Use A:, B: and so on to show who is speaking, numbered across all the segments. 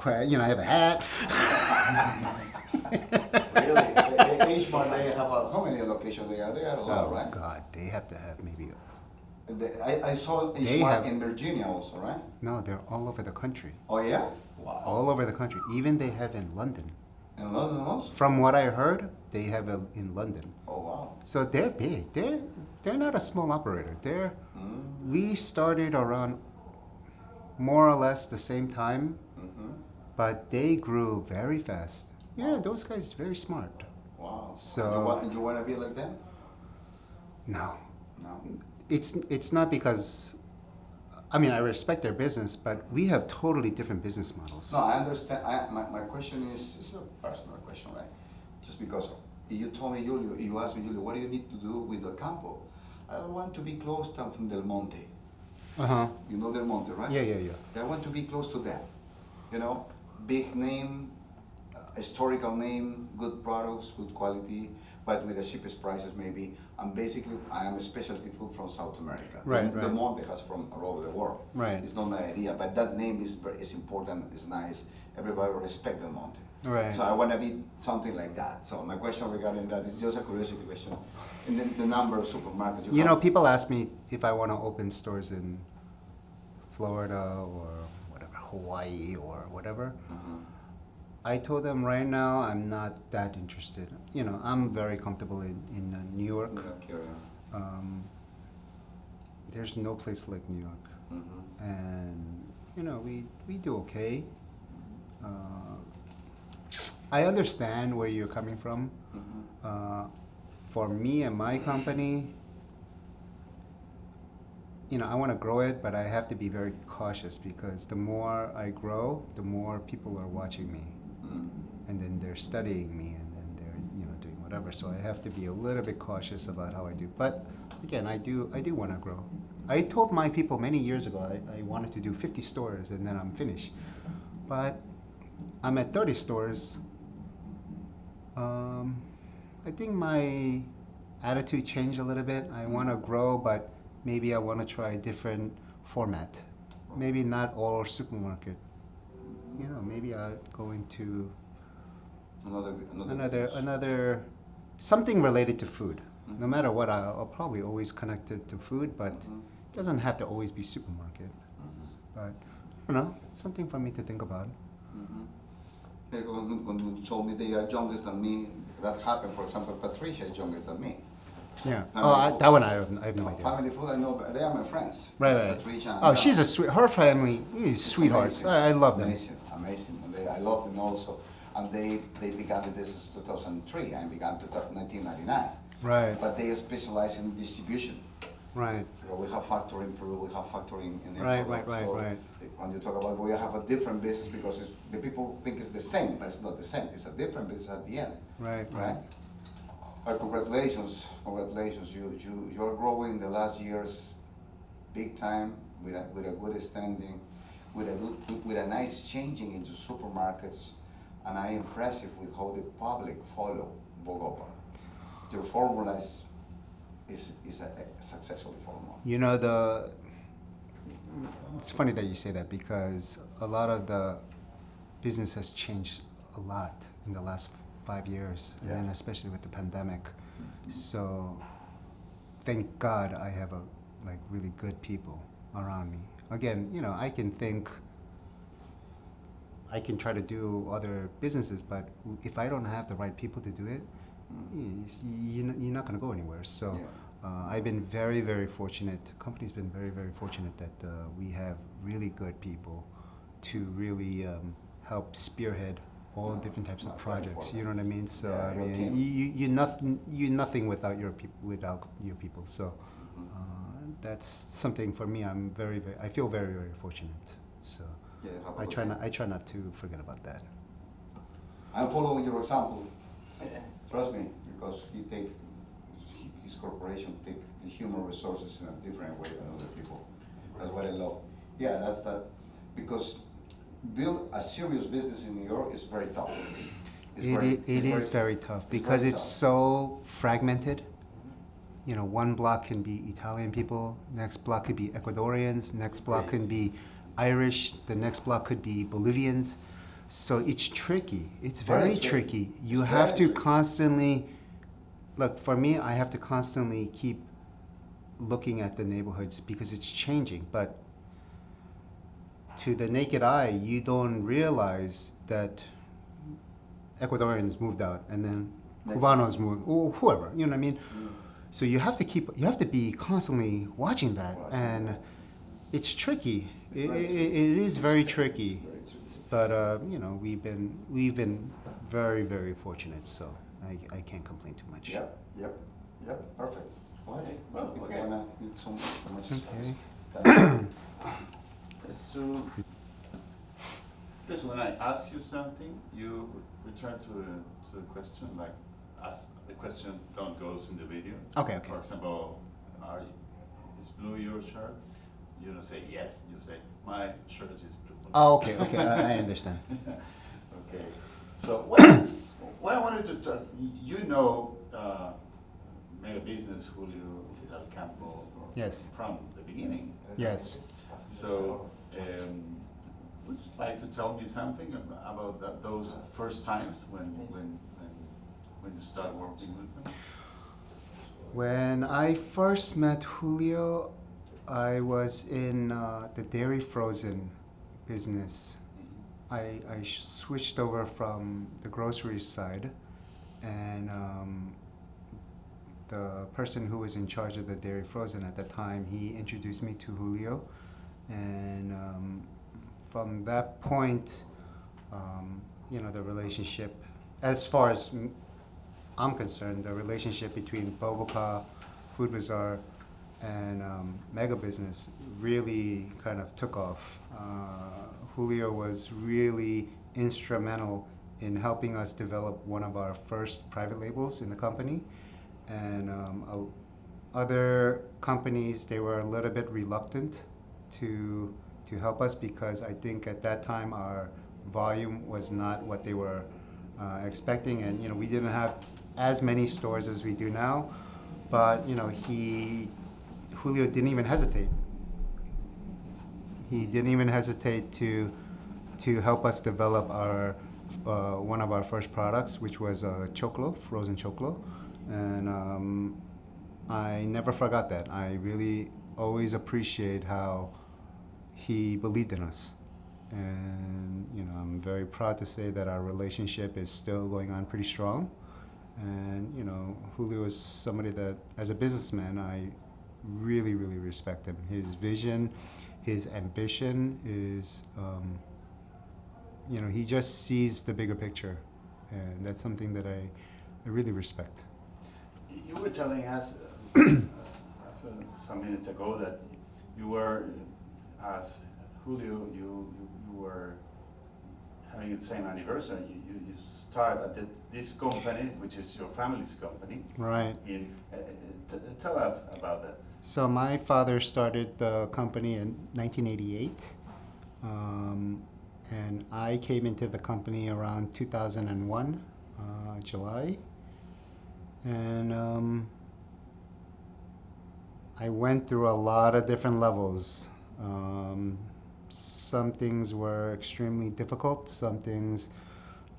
A: I have a hat.
B: Really? Each one they have how many locations they are? They are a lot,
A: Oh
B: right?
A: God, they have to have maybe.
B: I saw each
A: They
B: one
A: have.
B: in Virginia also, right?
A: No, they're all over the country.
B: Oh yeah? Wow.
A: All over the country. Even they have in London.
B: In London also?
A: From what I heard, they have it in London.
B: Oh wow.
A: So they're big. They're not a small operator. We started around more or less the same time, but they grew very fast. Yeah, those guys very smart.
B: Wow.
A: So
B: You want to be like them?
A: no,
B: No.
A: it's not because. I mean, I respect their business, but we have totally different business models.
B: No, I understand. My question is, it's a personal question, right? Just because you told me, Julio, you asked me, Julio, what do you need to do with the campo? I want to be close to Del Monte.
A: Uh-huh.
B: You know Del Monte, right?
A: Yeah.
B: I want to be close to them. Big name, historical name, good products, good quality, but with the cheapest prices maybe. And basically, I am a specialty food from South America.
A: Right.
B: Del Monte has from all over the world.
A: Right.
B: It's not my idea, but that name is important, it's nice. Everybody will respect Del Monte.
A: Right.
B: So I want to be something like that. So my question regarding that is just a curiosity question. And then the number of supermarkets you have.
A: People ask me if I want to open stores in Florida or whatever, Hawaii or whatever. I told them right now I'm not that interested. I'm very comfortable in New York. There's no place like New York, and we do okay. I understand where you're coming from. For me and my company, I want to grow it, but I have to be very cautious because the more I grow, the more people are watching me, and then they're studying me, and then they're doing whatever. So I have to be a little bit cautious about how I do. But again, I do want to grow. I told my people many years ago I wanted to do 50 stores and then I'm finished. But I'm at 30 stores. I think my attitude changed a little bit. I want to grow, but maybe I want to try a different format. Maybe not all supermarket. Maybe I'll go into another something related to food. No matter what, I'll probably always connect it to food, but it doesn't have to always be supermarket. But I don't know, it's something for me to think about.
B: When you told me they are younger than me, that happened. For example, Patricia is younger than me.
A: Yeah. That one I have no idea.
B: Family food, I know, but they are my friends.
A: Right.
B: Patricia.
A: Oh, she's a sweet. Her family is sweethearts. I love them.
B: Amazing. I love them also. And they began the business in 2003. I began in 1999.
A: Right.
B: But they specialize in distribution.
A: Right.
B: We have factory in Peru. We have factory in
A: Ecuador.
B: Right. When you talk about, we have a different business because the people think it's the same, but it's not the same. It's a different business at the end. Right. Congratulations. You are growing the last years, big time with a good standing, with a nice changing into supermarkets, and I'm impressed with how the public follow Bogota. Your formula is a successful formula.
A: It's funny that you say that because a lot of the business has changed a lot in the last 5 years, and then especially with the pandemic. So thank God I have really good people around me. Again, I can try to do other businesses, but if I don't have the right people to do it, you're not going to go anywhere. So I've been very, very fortunate. The company's been very, very fortunate that we have really good people to really help spearhead all different types of projects. You know what I mean? So you're nothing without your people. So that's something for me. I feel very, very fortunate. So I try not to forget about that.
B: I'm following your example. Trust me, because his corporation takes the human resources in a different way than other people. That's what I love. Yeah, that's that. Because build a serious business in New York is very tough.
A: It is very tough because it's so fragmented. One block can be Italian people, next block could be Ecuadorians, next block can be Irish, the next block could be Bolivians. So it's tricky. It's
B: Very
A: very
B: tricky.
A: tricky. You
B: It's
A: have
B: very
A: to
B: tricky.
A: constantly, look, for me, I have to constantly keep looking at the neighborhoods because it's changing. But to the naked eye, you don't realize that Ecuadorians moved out and then
B: Next
A: Cubanos
B: time.
A: moved, or whoever, you know what I mean?
B: Mm.
A: So you have to be constantly watching that.
B: Watching
A: And
B: that.
A: it's tricky.
B: It's very tricky.
A: It is
B: It's
A: very
B: very
A: tricky.
B: tricky.
A: But, you know, we've been very, very fortunate, so I can't complain too much.
B: Yep, yep, yep, perfect. Go ahead.
C: Well,
B: If you
C: okay.
B: wanna need some much
A: Okay.
B: space. Thank you.
C: Yes, when I ask you something, you return to the question, like, ask the question don't goes in the video.
A: Okay, okay.
C: For example, is blue your shirt? You don't say yes, you say, my shirt is blue.
A: Oh, okay, okay, I understand.
C: Okay, so what I wanted to talk, you know, mega business Julio Del Campo
A: Yes.
C: from the beginning.
A: Yes.
C: So, would you like to tell me something about those first times when you start working with them?
A: When I first met Julio, I was in the dairy frozen business. I switched over from the grocery side, and the person who was in charge of the dairy frozen at the time, he introduced me to Julio, and from that point, you know, the relationship, as far as I'm concerned, the relationship between Bogota, Food Bazaar, and Mega Business really kind of took off. Julio was really instrumental in helping us develop one of our first private labels in the company. And other companies, they were a little bit reluctant to help us because I think at that time our volume was not what they were expecting, and you know, we didn't have as many stores as we do now. But you know, Julio didn't even hesitate. He didn't even hesitate to help us develop our one of our first products, which was choclo, frozen choclo, and I never forgot that. I really always appreciate how he believed in us, and you know, I'm very proud to say that our relationship is still going on pretty strong. And you know, Julio is somebody that, as a businessman, I really, really respect him. His vision, his ambition is, you know, he just sees the bigger picture, and that's something that I really respect.
C: You were telling us some minutes ago that you were, as Julio, you were having the same anniversary. You start at this company, which is your family's company.
A: Right.
C: Tell us about that.
A: So my father started the company in 1988, and I came into the company around 2001, July, and I went through a lot of different levels. Some things were extremely difficult, some things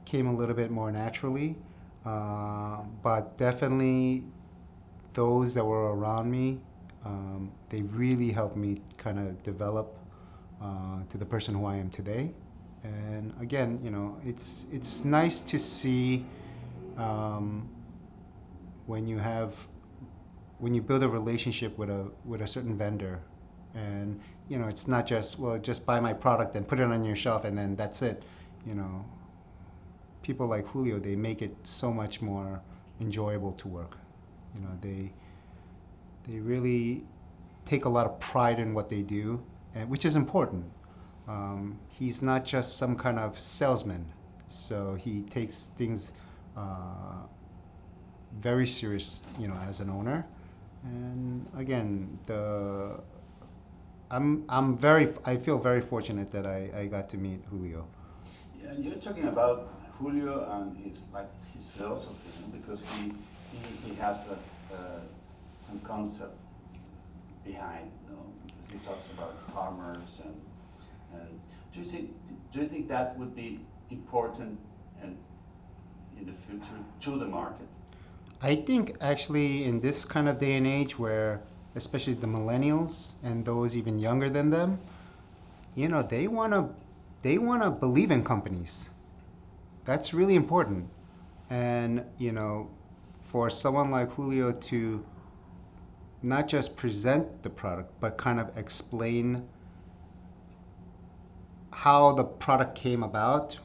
A: came a little bit more naturally, but definitely those that were around me, they really helped me kind of develop to the person who I am today. And again, you know, it's nice to see when you build a relationship with a certain vendor, and you know, it's not just, well, just buy my product and put it on your shelf and then that's it. You know, people like Julio, they make it so much more enjoyable to work. You know, they really take a lot of pride in what they do, and which is important. He's not just some kind of salesman, so he takes things very serious, you know, as an owner. And again, I feel very fortunate that I got to meet Julio.
C: Yeah, you're talking about Julio and his philosophy, you know, because he has some concept behind, you know, because he talks about farmers and do you think that would be important and in the future to the market?
A: I think actually in this kind of day and age where especially the millennials and those even younger than them, they wanna believe in companies. That's really important. And for someone like Julio to not just present the product, but kind of explain how the product came about,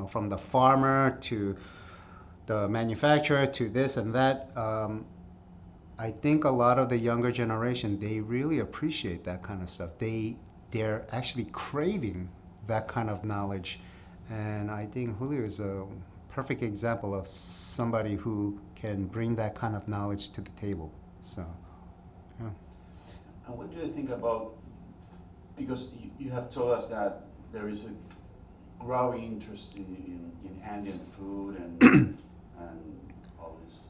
A: from the farmer to the manufacturer to this and that. I think a lot of the younger generation, they really appreciate that kind of stuff. They're actually craving that kind of knowledge, and I think Julio is a perfect example of somebody who can bring that kind of knowledge to the table. So, yeah.
C: And what do you think about, because you have told us that there is a growing interest in Andean food and all these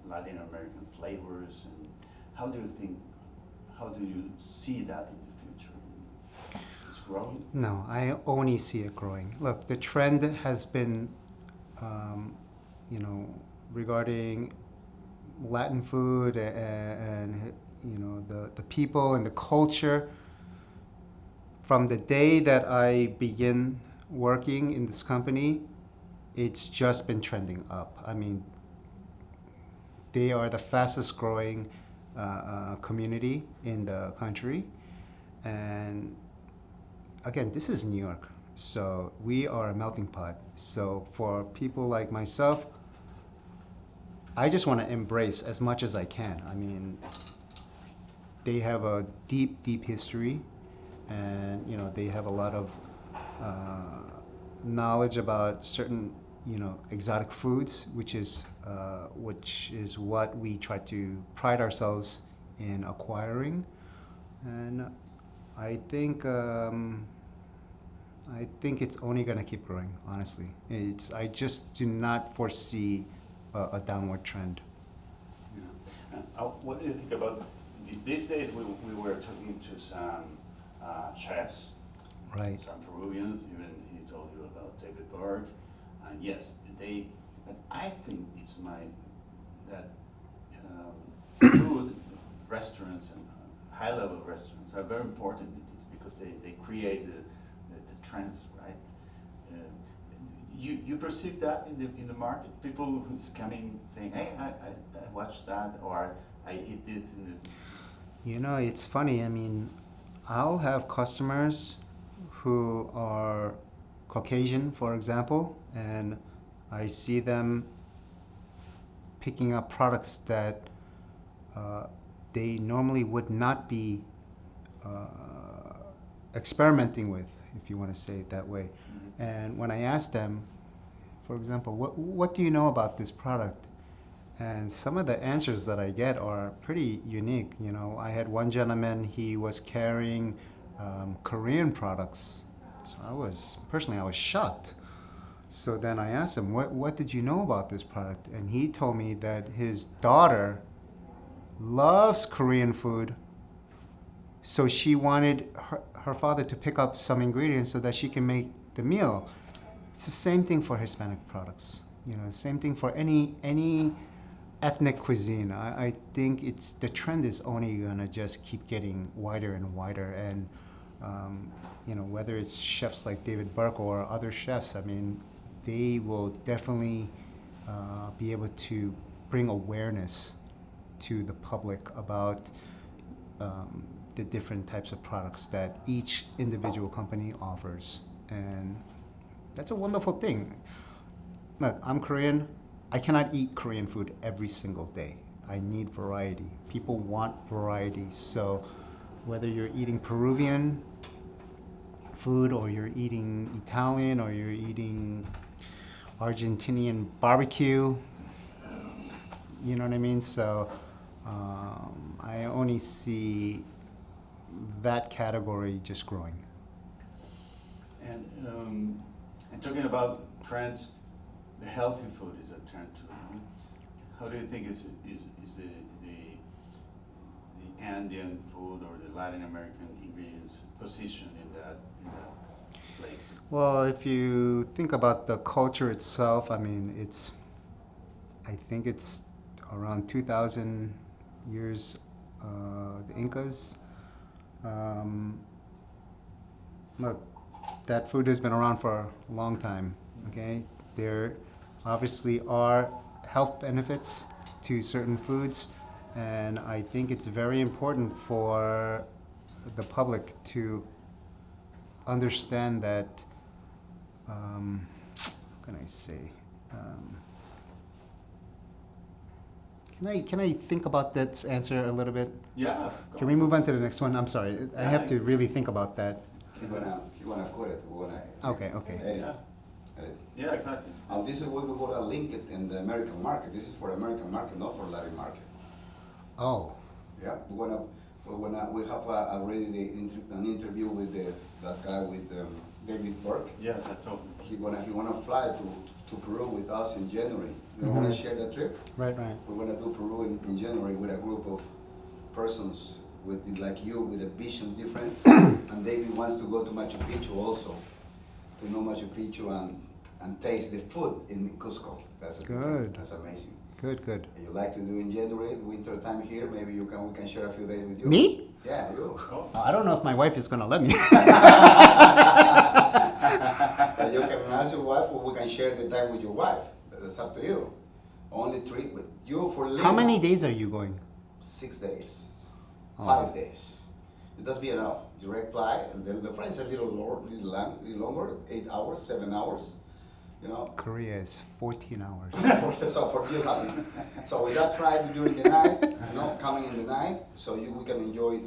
C: Latin American flavors, and how do you see that in the future? It's growing?
A: No, I only see it growing. Look, the trend has been, regarding Latin food and the people and the culture. From the day that I begin working in this company, it's just been trending up. I mean, they are the fastest growing community in the country. And again, this is New York. So we are a melting pot. So for people like myself, I just want to embrace as much as I can. I mean, they have a deep, deep history, and they have a lot of knowledge about certain exotic foods, which is what we try to pride ourselves in acquiring. And I think it's only going to keep growing. Honestly, I just do not foresee a downward trend.
C: Yeah. What do you think about these days? We were talking to some chefs,
A: Right.
C: some Peruvians. Even he told you about David Burke, and yes, But I think it's that food restaurants and high-level restaurants are very important in this because they create the trends, right? You perceive that in the market? People who's coming saying, "Hey, I watched that," or "I eat this in this."
A: It's funny. I mean, I'll have customers who are Caucasian, for example, and I see them picking up products that they normally would not be experimenting with, if you want to say it that way.
C: Mm-hmm.
A: And when I ask them, for example, what do you know about this product? And some of the answers that I get are pretty unique. I had one gentleman, he was carrying Korean products. So I was shocked. So then I asked him, what did you know about this product? And he told me that his daughter loves Korean food. So she wanted her father to pick up some ingredients so that she can make the meal. It's the same thing for Hispanic products. Same thing for any ethnic cuisine. I think the trend is only gonna just keep getting wider and wider. And whether it's chefs like David Burke or other chefs, I mean, they will definitely be able to bring awareness to the public about the different types of products that each individual company offers. And that's a wonderful thing. Look, I'm Korean. I cannot eat Korean food every single day. I need variety. People want variety. So whether you're eating Peruvian food or you're eating Italian or you're eating Argentinian barbecue, you know what I mean? So I only see that category just growing.
C: And talking about trends, the healthy food is a trend too. No? How do you think is the Andean food or the Latin American ingredients positioned in that? place?
A: Well, if you think about the culture itself, I mean, I think it's around 2,000 years, the Incas. Um, Look, that food has been around for a long time, okay? There obviously are health benefits to certain foods, and I think it's very important for the public to understand that, what can I say? Um, can I think about that answer a little bit?
C: Yeah.
A: Can we move on to the next one? I'm sorry, I have to
C: Yeah.
A: really think about that.
B: He wanna quit it, we wanna.
A: Okay, okay.
B: Edit.
C: Yeah.
B: Edit.
C: Yeah, exactly.
B: This is what we're gonna link it in the American market. This is for American market, not for Latin market.
A: Oh,
B: Yeah, we have already an interview with that guy with David Burke.
C: Yeah, I told me.
B: He wanna fly to Peru with us in January. You wanna share that trip?
A: right, right.
B: We're gonna do Peru in January with a group of persons with like you with a vision different. And David wants to go to Machu Picchu also, to know Machu Picchu and taste the food in Cusco.
A: Good.
B: That's amazing.
A: Good, good.
B: You like to do in January, winter time here, maybe we can share a few days with you.
A: Me?
B: Yeah, you.
C: Oh.
A: I don't know if my wife is gonna let me.
B: But you can ask your wife, or we can share the time with your wife. That's up to you. Only 3 with you for Lima.
A: How many days are you going?
B: 6 days,
A: Oh.
B: 5 days. It does be enough. Direct flight, and then the flight's a little longer, 8 hours, 7 hours. You know.
A: Korea is 14 hours.
B: So for you, so with that flight during the night, coming in the night, so we can enjoy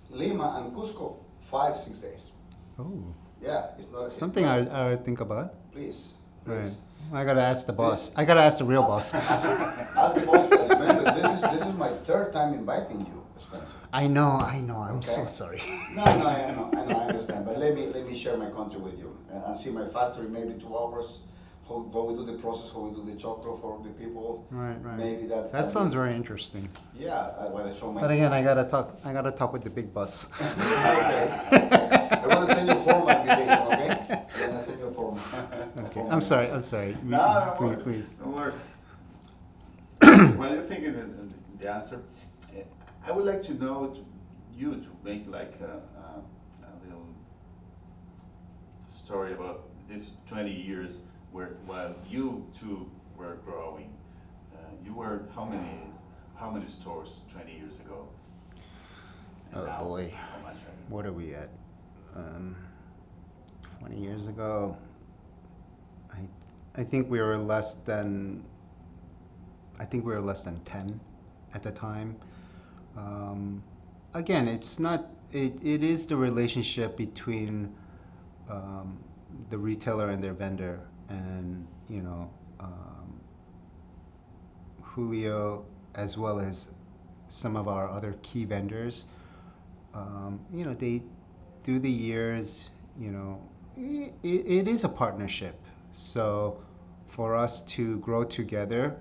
B: Lima and Cusco 5-6 days.
A: Oh,
B: Yeah, it's not
A: something I think about.
B: Please.
A: Right. I gotta ask the boss. I gotta ask the real boss.
B: Ask the boss, but remember, this is my 3rd time inviting you, Spencer.
A: I know. I'm so
B: Okay.
A: sorry.
B: No, I understand. But let me share my country with you and see my factory, maybe 2 hours. How we do the process, how we do the chocolate for the people.
A: Right, right.
B: Maybe
A: That sounds very interesting.
B: Yeah, I want to show my.
A: But again, I gotta talk with the big boss.
B: Okay. I want to send you a formal invitation, okay? I'm gonna send you a formal.
A: Okay. I'm sorry.
C: No, don't
A: Please,
C: worry.
A: please.
C: Don't worry. While you're thinking the answer, I would like to know you to make like a little story about this 20 years while you two were growing. You were how many stores 20 years ago? And
A: Oh
C: now,
A: boy,
C: how much are you?
A: what are we at? 20 years ago, I think we were less than. I think we were less than 10 at the time. Again, it's not. It is the relationship between the retailer and their vendor, and Julio, as well as some of our other key vendors. They through the years, it is a partnership. So for us to grow together,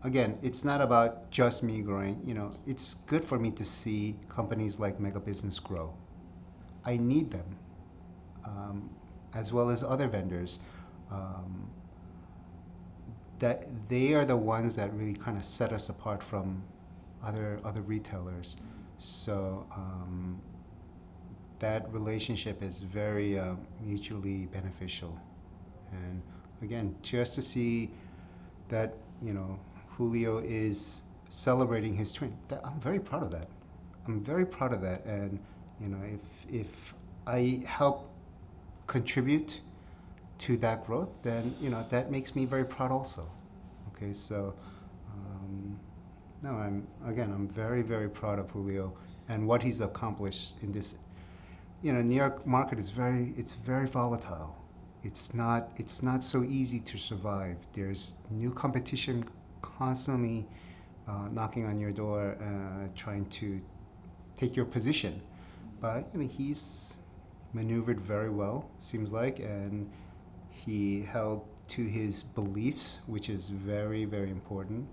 A: again, it's not about just me growing. It's good for me to see companies like Mega Business grow. I need them, as well as other vendors. That they are the ones that really kind of set us apart from other retailers. So that relationship is very mutually beneficial. And again, just to see that Julio is celebrating his 20, I'm very proud of that. I'm very proud of that. And if I help contribute to that growth, then that makes me very proud also. Okay, so no, I'm very, very proud of Julio and what he's accomplished in this. New York market is very volatile. It's not so easy to survive. There's new competition constantly knocking on your door, trying to take your position. But he's maneuvered very well, seems like, and he held to his beliefs, which is very, very important,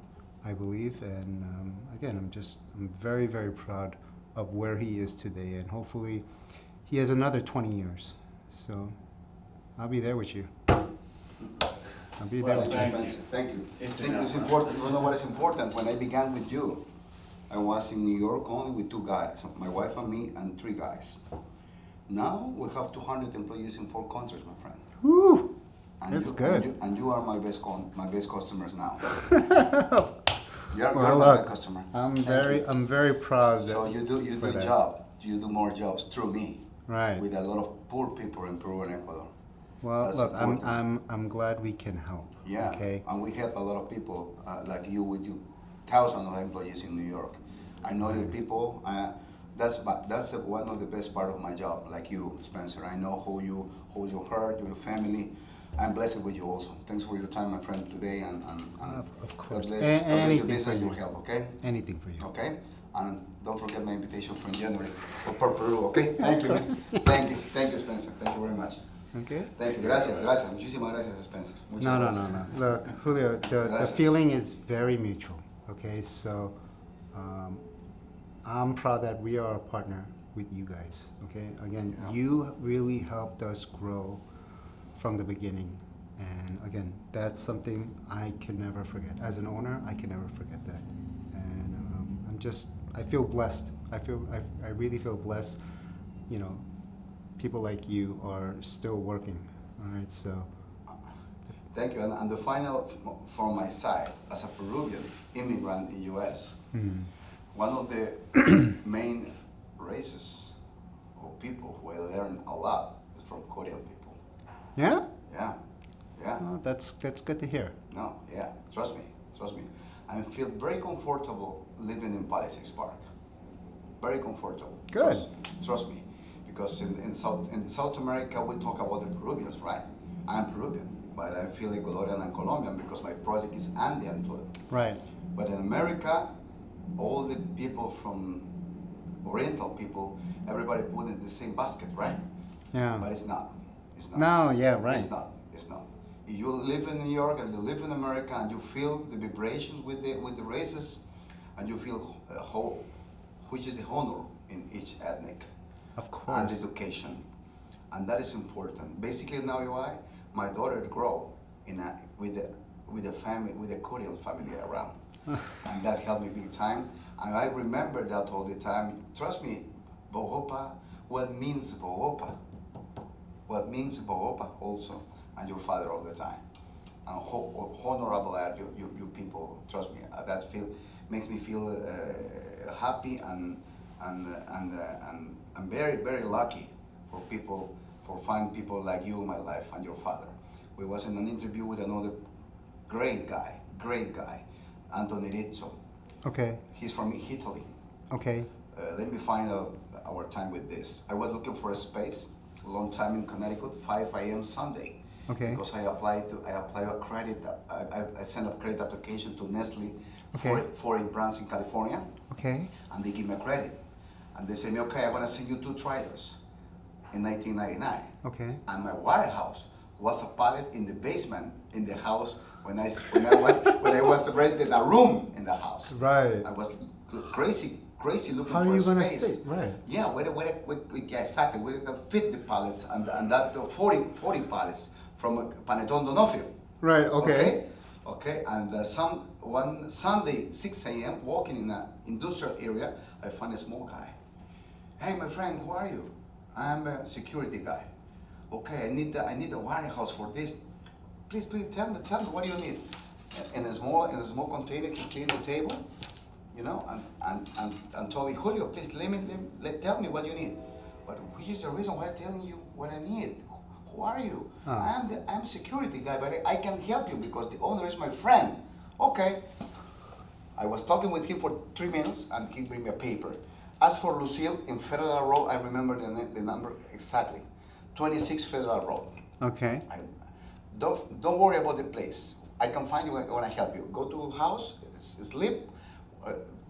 A: I believe. And again, I'm very, very proud of where he is today, and hopefully he has another 20 years. So I'll be there with you. I'll be there
C: Well,
A: with
C: thank
A: you.
C: you.
B: Thank you.
C: It's
B: Thank you.
C: enough,
B: It's
C: huh?
B: important. You know what is important? When I began with you, I was in New York only with 2 guys, my wife and me, and 3 guys. Now we have 200 employees in 4 countries, my friend.
A: Woo!
B: And
A: That's
B: you,
A: good.
B: And you are my best customers now. You're
A: Well,
B: my
A: look,
B: best customer.
A: I'm
B: Thank
A: very,
B: you.
A: I'm very proud.
B: So you do
A: for that.
B: job. You do more jobs through me.
A: Right.
B: With a lot of poor people in Peru and Ecuador.
A: Well,
B: That's
A: look,
B: important.
A: I'm glad we can help.
B: Yeah,
A: Okay.
B: and we help a lot of people like you with you, thousands of employees in New York. I know your people. That's one of the best part of my job. Like you, Spencer. I know who you hurt, your family. I'm blessed with you also. Thanks for your time, my friend, today, and
A: Of course.
B: God bless your
A: Anything
B: business
A: for
B: and
A: you.
B: your health. Okay.
A: Anything for you.
B: Okay. And don't forget my invitation from January for Peru. Okay. Thank you, man. Thank you, Spencer. Thank you very much.
A: Okay.
B: Thank you. Gracias. Muchísimas gracias, Spencer. Muchas
A: No, no,
B: gracias.
A: no, no. Look, Julio, the
B: Gracias.
A: feeling is very mutual. Okay, so I'm proud that we are a partner with you guys. Okay, again,
B: Yeah.
A: you really helped us grow from the beginning, and again, that's something I can never forget. As an owner, I can never forget that, and I feel blessed. I really feel blessed. You know, people like you are still working. All right, so.
B: Thank you. And the final from my side, as a Peruvian immigrant in U.S., one of the main races of people who I learned a lot is from Korean people.
A: Yeah?
B: Yeah, yeah.
A: Oh, that's good to hear.
B: No, yeah. Trust me. I feel very comfortable living in Palisades Park. Very comfortable.
A: Good.
B: Trust me, because in South America we talk about the Peruvians, right? I'm Peruvian, but I feel Ecuadorian and Colombian because my project is Andean food.
A: Right.
B: But in America, all the people from Oriental people, everybody put in the same basket, right?
A: Yeah.
B: But it's not. It's not.
A: No, yeah, right.
B: It's not. It's not. If you live in New York and you live in America and you feel the vibrations with the races, and you feel which is the honor in each ethnic,
A: Of
B: and
A: course.
B: education, and that is important. Basically, now my daughter grow with a Korean family around, and that helped me big time. And I remember that all the time. Trust me, Bogopa. What means Bogopa? What means Bogopa also, and your father all the time. And honorable are you people. Trust me, that makes me feel happy and I'm very, very lucky for fine people like you in my life and your father. We was in an interview with another great guy, Anthony Rizzo.
A: Okay.
B: He's from Italy.
A: Okay.
B: Let me find out our time with this. I was looking for a space a long time in Connecticut, 5 a.m. Sunday.
A: Okay.
B: Because I applied a credit. I sent a credit application to Nestle
A: Okay.
B: for a branch in California,
A: Okay.
B: and they give me a credit. And they said, okay, I'm gonna send you 2 trailers in 1999.
A: Okay.
B: And my warehouse was a pallet in the basement in the house when I was renting a room in the house.
A: Right.
B: I was crazy looking
A: How
B: for
A: are you
B: a
A: gonna
B: space.
A: stay? Right.
B: Yeah, yeah, exactly. We can fit the pallets and that 40 pallets from Panettone Donofrio.
A: Right. Okay.
B: Okay. And one Sunday, 6 a.m., walking in an industrial area, I found a small guy. Hey, my friend, who are you? I'm a security guy. Okay, I need a warehouse for this. Please, tell me what do you need? In a small container, he cleaned the table, you know, and told me, Julio, please tell me what you need. But which is the reason why I'm telling you what I need? Who are you? I'm security guy, but I can help you because the owner is my friend. Okay. I was talking with him for 3 minutes, and he bring me a paper. As for Lucille, in Federal Road, I remember the number exactly. 26 Federal Road.
A: Okay.
B: Don't worry about the place. I can find you when I help you. Go to house, sleep,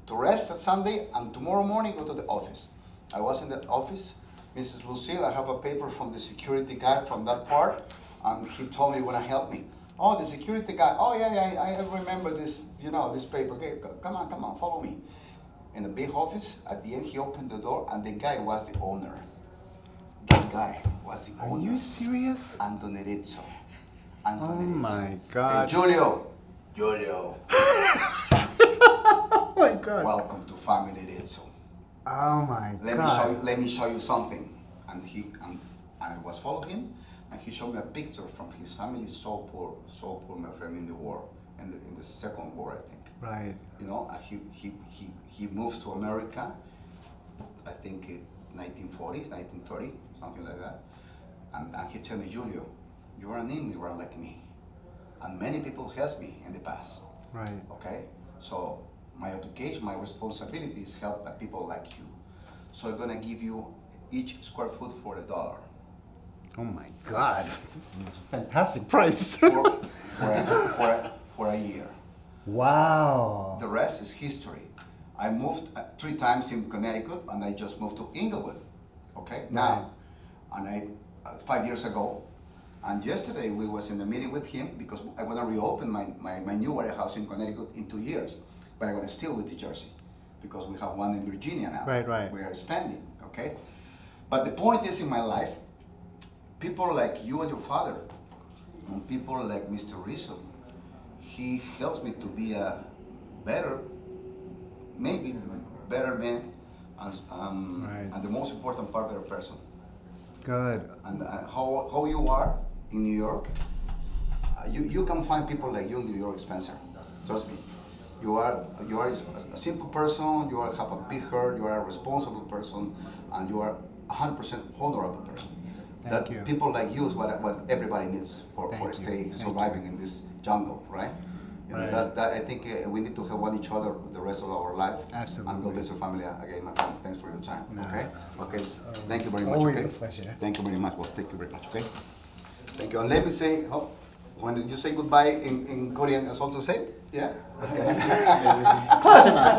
B: to rest on Sunday, and tomorrow morning go to the office. I was in the office. Mrs. Lucille, I have a paper from the security guy from that part, and he told me when I help me. Oh, the security guy. Oh yeah, I remember this. You know this paper. Okay, come on, follow me. In the big office, at the end he opened the door, and the guy was the owner. that guy was the
A: Are
B: owner.
A: you serious?
B: Antonerizzo.
A: Oh my God.
B: Julio.
A: Oh my God.
B: Welcome to Family Rizzo.
A: Oh my
B: Let
A: God.
B: me show you something. And I was following him, and he showed me a picture from his family. So poor, my friend, in the war, in the Second War, I think.
A: Right.
B: You know, he moves to America. I think in 1940s, 1930, something like that. And he told me, Julio, you are an immigrant like me, and many people helped me in the past.
A: Right.
B: Okay, so my obligation, my responsibility is help people like you. So I'm gonna give you each square foot for $1
A: Oh my God. This is a fantastic price.
B: for a year.
A: Wow.
B: The rest is history. I moved 3 times in Connecticut, and I just moved to Inglewood. Okay, now, and 5 years ago, and yesterday we was in a meeting with him because I want to reopen my new warehouse in Connecticut in 2 years, but I'm going to steal with the Jersey because we have one in Virginia now.
A: Right.
B: We are expanding, okay? But the point is, in my life, people like you and your father, and people like Mr. Rizzo, he helps me to be a better, maybe better man, and the most important part, better person.
A: Good.
B: And how you are in New York, you can find people like you in New York, Spencer. Trust me. You are a simple person. You have a big heart. You are a responsible person, and you are 100% honorable person.
A: Thank you.
B: People like you is what everybody needs for
A: Thank you.
B: stay
A: Thank
B: surviving in this jungle, right? You know,
A: Right.
B: that I think we need to help one each other the rest of our life.
A: Absolutely.
B: And God bless your family again, my friend. Thanks for your time.
A: No,
B: Okay.
A: no,
B: Okay.
A: it's,
B: Thank you very
A: it's
B: much.
A: always
B: Okay.
A: a pleasure.
B: Thank you very much. Well, thank you very much. Okay. Thank you. And let me say, when you say goodbye in Korean, it's also say, yeah. Okay.
A: Close enough.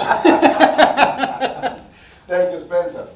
B: Thank you, Spencer.